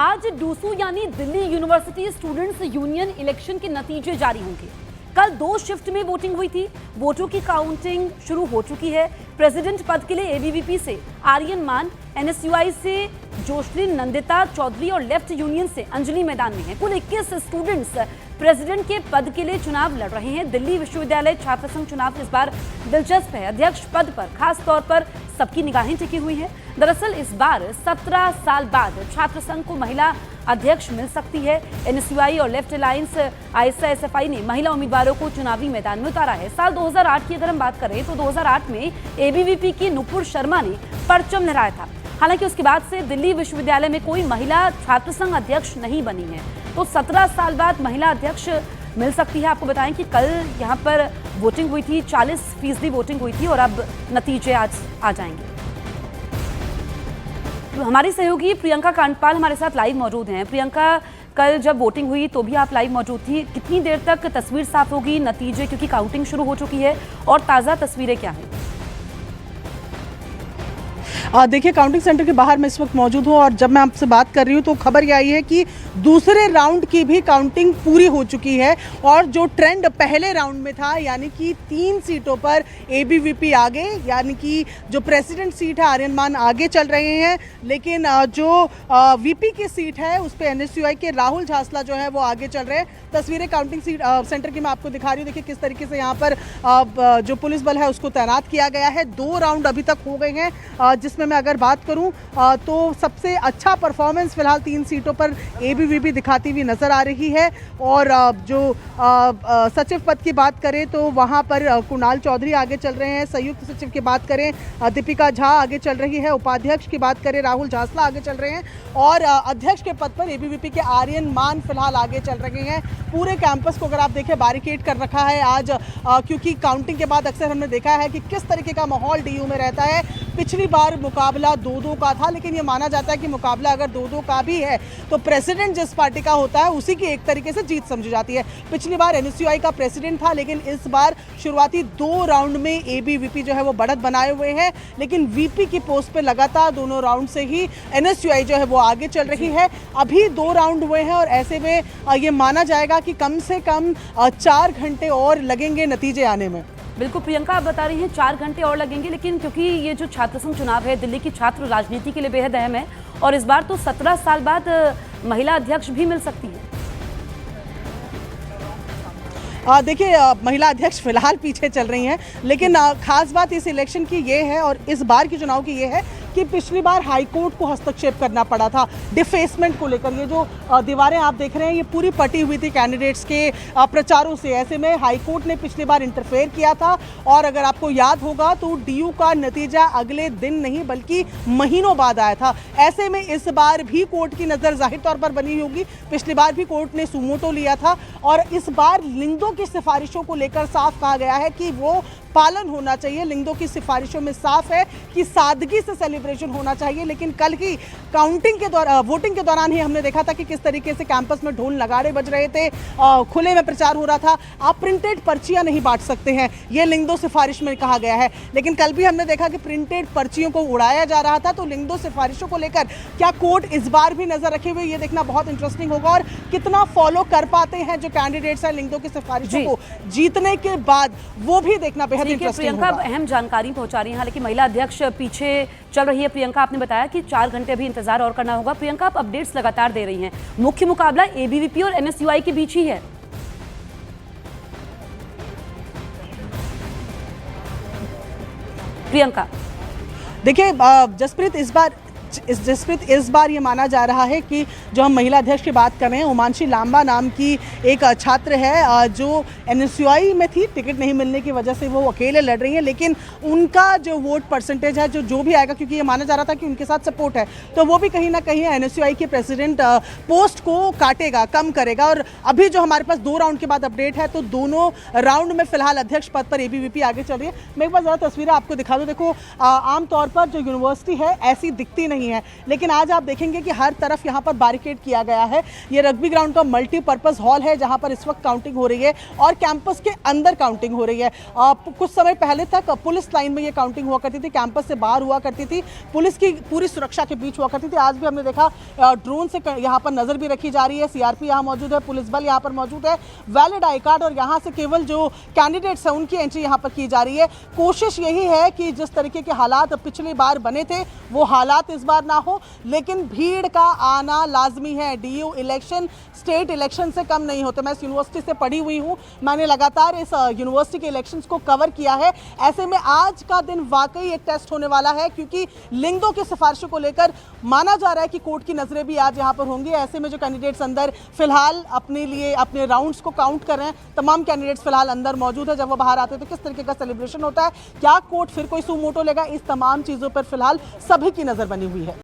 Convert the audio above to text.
आज डूसू यानी Delhi university students union election के नतीजे जारी होंगे। कल 2 शिफ्ट में वोटिंग हुई थी। वोटों की काउंटिंग शुरू हो चुकी है। प्रेसिडेंट पद के लिए एबीवीपी से आर्यन मान, एनएसयूआई से जोशलिन नंदिता चौधरी और लेफ्ट यूनियन से अंजलि मैदान में हैं। कुल 21 स्टूडेंट्स प्रेसिडेंट के पद के लिए चुनाव लड़ रहे हैं। दिल्ली विश्वविद्यालय छात्र संघ चुनाव इस बार दिलचस्प है। अध्यक्ष पद पर खास तौर पर सबकी निगाहें टिकी हुई हैं। दरअसल इस बार 17 साल बाद छात्र संघ को महिला अध्यक्ष मिल सकती है। एनएसयूआई और लेफ्ट अलायंस आईएसएफआई ने महिला उम्मीदवारों को चुनावी मैदान में उतारा है। साल 2008 की अगर हम बात करें तो 2008 में एबीवीपी की नुपुर शर्मा ने परचम लहराया था। हालांकि उसके बाद से दिल्ली विश्वविद्यालय में कोई महिला छात्र संघ अध्यक्ष नहीं बनी है, तो 17 साल बाद महिला अध्यक्ष मिल सकती है। आपको बताएं कि कल यहाँ पर वोटिंग हुई थी, 40% वोटिंग हुई थी और अब नतीजे आज आ जाएंगे। तो हमारी सहयोगी प्रियंका कांडपाल हमारे साथ लाइव मौजूद हैं। प्रियंका, कल जब वोटिंग हुई तो भी आप लाइव मौजूद थी। कितनी देर तक तस्वीर साफ होगी, नतीजे क्योंकि काउंटिंग शुरू हो चुकी है, और ताज़ा तस्वीरें क्या हैं? देखिए, काउंटिंग सेंटर के बाहर मैं इस वक्त मौजूद हूँ और जब मैं आपसे बात कर रही हूँ तो खबर ये आई है कि दूसरे राउंड की भी काउंटिंग पूरी हो चुकी है। और जो ट्रेंड पहले राउंड में था, यानी कि 3 सीटों पर एबीवीपी आगे, यानी कि जो प्रेसिडेंट सीट है आर्यन मान आगे चल रहे हैं, लेकिन जो वीपी की सीट है उस पर एनएसयूआई के राहुल झासला जो है वो आगे चल रहे हैं। तस्वीरें काउंटिंग सेंटर की मैं आपको दिखा रही हूँ। देखिए किस तरीके से यहाँ पर जो पुलिस बल है उसको तैनात किया गया है। 2 राउंड अभी तक हो गए हैं, जिसमें मैं अगर बात करूं तो सबसे अच्छा परफॉर्मेंस फिलहाल 3 सीटों पर एबीवीपी दिखाती हुई नजर आ रही है। और जो सचिव पद की बात करें तो वहां पर कुणाल चौधरी आगे चल रहे हैं। संयुक्त सचिव की बात करें दीपिका झा आगे चल रही है। उपाध्यक्ष की बात करें राहुल झासला आगे चल रहे हैं। और अध्यक्ष के पद पर एबीवीपी के आर्यन मान फिलहाल आगे चल रहे हैं। पूरे कैंपस को अगर आप देखें बैरिकेड कर रखा है आज, क्योंकि काउंटिंग के बाद अक्सर हमने देखा है कि किस तरीके का माहौल डीयू में रहता है। पिछली बार मुकाबला 2-2 का था, लेकिन ये माना जाता है कि मुकाबला अगर 2-2 का भी है तो प्रेसिडेंट जिस पार्टी का होता है उसी की एक तरीके से जीत समझी जाती है। पिछली बार एनएसयूआई का प्रेसिडेंट था, लेकिन इस बार शुरुआती 2 राउंड में एबीवीपी जो है वो बढ़त बनाए हुए हैं, लेकिन वीपी की पोस्ट पे लगातार दोनों राउंड से ही एनएसयूआई जो है वो आगे चल रही है। अभी 2 राउंड हुए हैं और ऐसे में ये माना जाएगा कि कम से कम 4 घंटे और लगेंगे नतीजे आने में। बिल्कुल प्रियंका, आप बता रही हैं 4 घंटे और लगेंगे, लेकिन क्योंकि ये जो छात्र संघ चुनाव है दिल्ली की छात्र राजनीति के लिए बेहद अहम है और इस बार तो 17 साल बाद महिला अध्यक्ष भी मिल सकती है। देखिए, महिला अध्यक्ष फिलहाल पीछे चल रही हैं, लेकिन खास बात इस इलेक्शन की ये है और इस बार के चुनाव की ये है कि पिछली बार हाईकोर्ट को हस्तक्षेप करना पड़ा था डिफेसमेंट को लेकर। ये जो दीवारें आप देख रहे हैं ये पूरी पटी हुई थी कैंडिडेट्स के प्रचारों से। ऐसे में हाईकोर्ट ने पिछली बार इंटरफेयर किया था और अगर आपको याद होगा तो डीयू का नतीजा अगले दिन नहीं बल्कि महीनों बाद आया था। ऐसे में इस बार भी कोर्ट की नज़र जाहिर तौर पर बनी होगी। पिछली बार भी कोर्ट ने सुमोटो लिया था और इस बार लिंगदो की सिफारिशों को लेकर साफ कहा गया है कि वो पालन होना चाहिए। लिंगदो की सिफारिशों में साफ है कि सादगी से सेलिब्रेशन होना चाहिए। लेकिन कल की काउंटिंग के दौरान, वोटिंग के दौरान ही हमने देखा था कि किस तरीके से कैंपस में ढोल नगाड़े बज रहे थे, खुले में प्रचार हो रहा था। आप प्रिंटेड पर्चियां नहीं बांट सकते हैं, ये लिंगदो सिफारिश में कहा गया है। लेकिन कल भी हमने देखा कि प्रिंटेड पर्चियों को उड़ाया जा रहा था। तो लिंगदो सिफारिशों को लेकर क्या कोर्ट इस बार भी नजर रखे हुए, ये देखना बहुत इंटरेस्टिंग होगा और कितना फॉलो कर पाते हैं जो कैंडिडेट्स हैं लिंगदो की सिफारिशों को जीतने के बाद, वो भी देखना बेहद इंटरेस्टिंग प्रियंका होगा। अहम जानकारी पहुंचा रही है। हालांकि महिला अध्यक्ष पीछे चल रही है। प्रियंका, आपने बताया कि 4 घंटे अभी इंतजार और करना होगा। प्रियंका, आप अपडेट्स लगातार दे रही हैं। मुख्य मुकाबला एबीवीपी और एनएसयूआई के बीच ही है। प्रियंका, देखिए जसप्रीत, इस बार ये माना जा रहा है कि जो हम महिला अध्यक्ष की बात कर रहे हैं, उमांशी लांबा नाम की एक छात्र है जो एनएसयूआई में थी, टिकट नहीं मिलने की वजह से वो अकेले लड़ रही हैं, लेकिन उनका जो वोट परसेंटेज है जो भी आएगा, क्योंकि ये माना जा रहा था कि उनके साथ सपोर्ट है, तो वो भी कहीं ना कहीं एनएसयूआई के प्रेसिडेंट पोस्ट को काटेगा, कम करेगा। और अभी जो हमारे पास 2 राउंड के बाद अपडेट है तो दोनों राउंड में फिलहाल अध्यक्ष पद पर एबीवीपी आगे चल रही है। मैं एक बार ज़रा तस्वीरें आपको दिखा दूँ। देखो, आमतौर पर जो यूनिवर्सिटी है ऐसी दिखती नहीं नहीं है, लेकिन आज आप देखेंगे कि हर तरफ यहाँ पर बैरिकेड किया गया है। ये रग्बी ग्राउंड का मल्टीपर्पज़ हॉल है जहाँ पर इस वक्त काउंटिंग हो रही है और कैंपस के अंदर काउंटिंग हो रही है। कुछ समय पहले तक पुलिस लाइन में ये काउंटिंग हुआ करती थी, कैंपस से बाहर हुआ करती थी, पुलिस की पूरी सुरक्षा के बीच हुआ करती थी। आज भी हमने देखा ड्रोन से यहाँ पर नज़र भी रखी जा रही है, सीआरपी यहाँ मौजूद है, पुलिस बल यहाँ पर मौजूद है, वैलिड आई कार्ड और यहाँ से केवल जो कैंडिडेट्स हैं उनकी एंट्री यहाँ पर की जा रही है। कोशिश यही है कि जिस तरीके के हालात पिछली बार बने थे वो हालात इस बार ना हो, लेकिन भीड़ का आना लाजमी है। डीयू इलेक्शन स्टेट इलेक्शन से कम नहीं होते। मैं इस यूनिवर्सिटी से पढ़ी हुई हूँ, मैंने लगातार इस यूनिवर्सिटी के इलेक्शंस को कवर किया है। ऐसे में आज का दिन वाकई एक टेस्ट होने वाला है, क्योंकि लिंगों की सिफारिशों को लेकर माना जा रहा है कि कोर्ट की नजरें भी आज यहाँ पर होंगी। ऐसे में जो कैंडिडेट्स अंदर फिलहाल अपने लिए अपने राउंड्स को काउंट कर रहे हैं, तमाम कैंडिडेट्स फिलहाल अंदर मौजूद है। जब वो बाहर आते हैं तो किस तरीके का सेलिब्रेशन होता है, क्या कोर्ट फिर कोई सुमोटो लेगा, इस तमाम चीज़ों पर फिलहाल सभी की नज़र बनी हुई है।